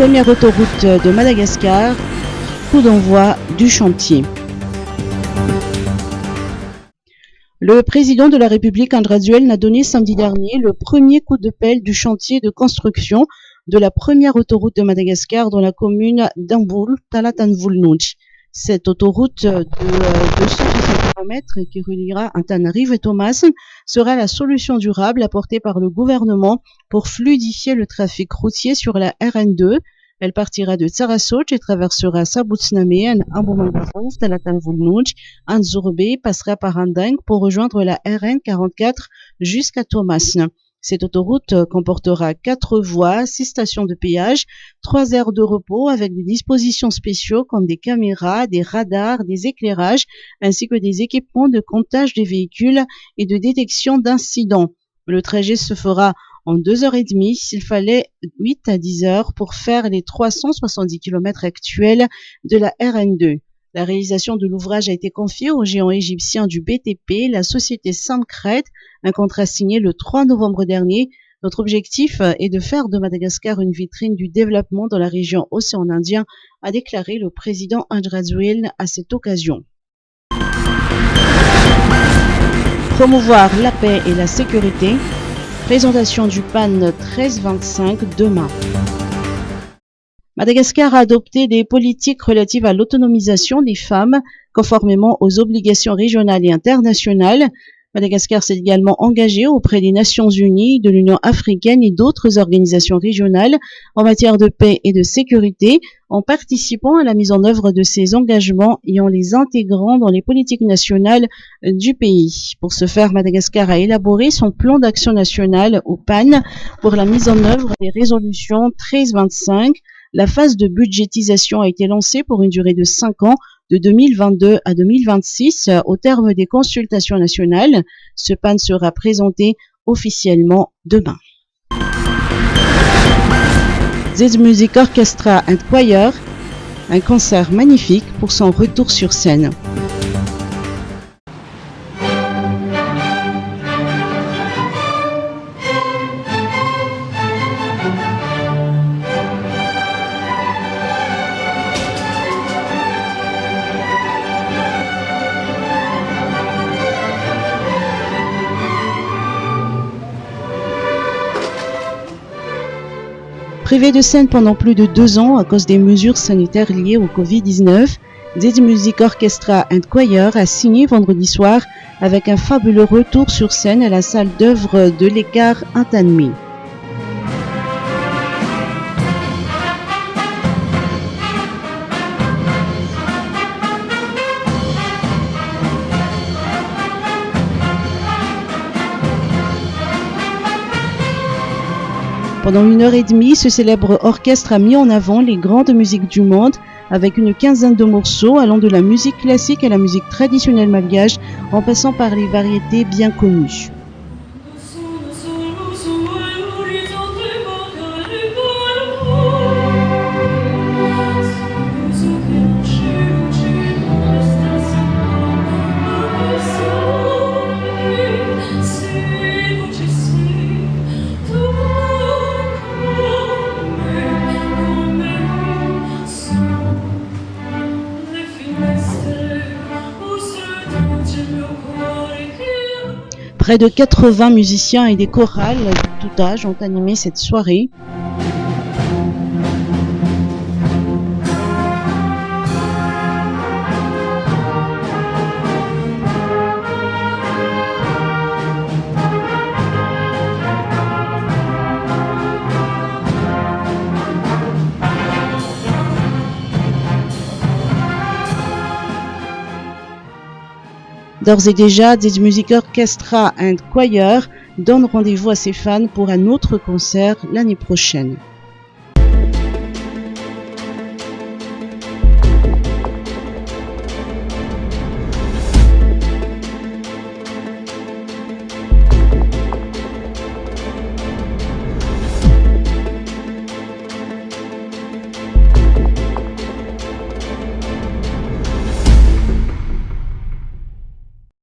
première autoroute de Madagascar, coup d'envoi du chantier. Le président de la République, Andrazuel, a donné samedi dernier le premier coup de pelle du chantier de construction de la première autoroute de Madagascar dans la commune d'Amboul, Talatanvulnouch. Cette autoroute de 260 km qui reliera Antananarivo et Thomas sera la solution durable apportée par le gouvernement pour fluidifier le trafic routier sur la RN2. Elle partira de Tsarasoch et traversera Sabutsnamen, Ambomangarov, Talatanvulnouch, Anzurbe, passera par Anding pour rejoindre la RN44 jusqu'à Thomas. Cette autoroute comportera 4 voies, 6 stations de péage, 3 aires de repos avec des dispositions spéciaux comme des caméras, des radars, des éclairages, ainsi que des équipements de comptage des véhicules et de détection d'incidents. Le trajet se fera en 2h30 s'il fallait 8 à 10 heures pour faire les 370 km actuels de la RN2. La réalisation de l'ouvrage a été confiée au géant égyptien du BTP, la société Samcred, un contrat signé le 3 novembre dernier. Notre objectif est de faire de Madagascar une vitrine du développement dans la région Océan Indien, a déclaré le président Andrazuel à cette occasion. Promouvoir la paix et la sécurité. Présentation du PAN 1325 demain. Madagascar a adopté des politiques relatives à l'autonomisation des femmes conformément aux obligations régionales et internationales. Madagascar s'est également engagé auprès des Nations Unies, de l'Union africaine et d'autres organisations régionales en matière de paix et de sécurité en participant à la mise en œuvre de ces engagements et en les intégrant dans les politiques nationales du pays. Pour ce faire, Madagascar a élaboré son plan d'action national au PAN pour la mise en œuvre des résolutions 1325. La phase de budgétisation a été lancée pour une durée de 5 ans, de 2022 à 2026, au terme des consultations nationales. Ce PAN sera présenté officiellement demain. Z Music Orchestra and Choir, un concert magnifique pour son retour sur scène. Privé de scène pendant plus de 2 ans à cause des mesures sanitaires liées au Covid-19, Z Music Orchestra and Choir a signé vendredi soir avec un fabuleux retour sur scène à la salle d'œuvre de l'Écart Intanmi. Pendant 1h30, ce célèbre orchestre a mis en avant les grandes musiques du monde avec une quinzaine de morceaux allant de la musique classique à la musique traditionnelle malgache en passant par les variétés bien connues. Près de 80 musiciens et des chorales de tout âge ont animé cette soirée. D'ores et déjà, Z Music Orchestra and Choir donne rendez-vous à ses fans pour un autre concert l'année prochaine.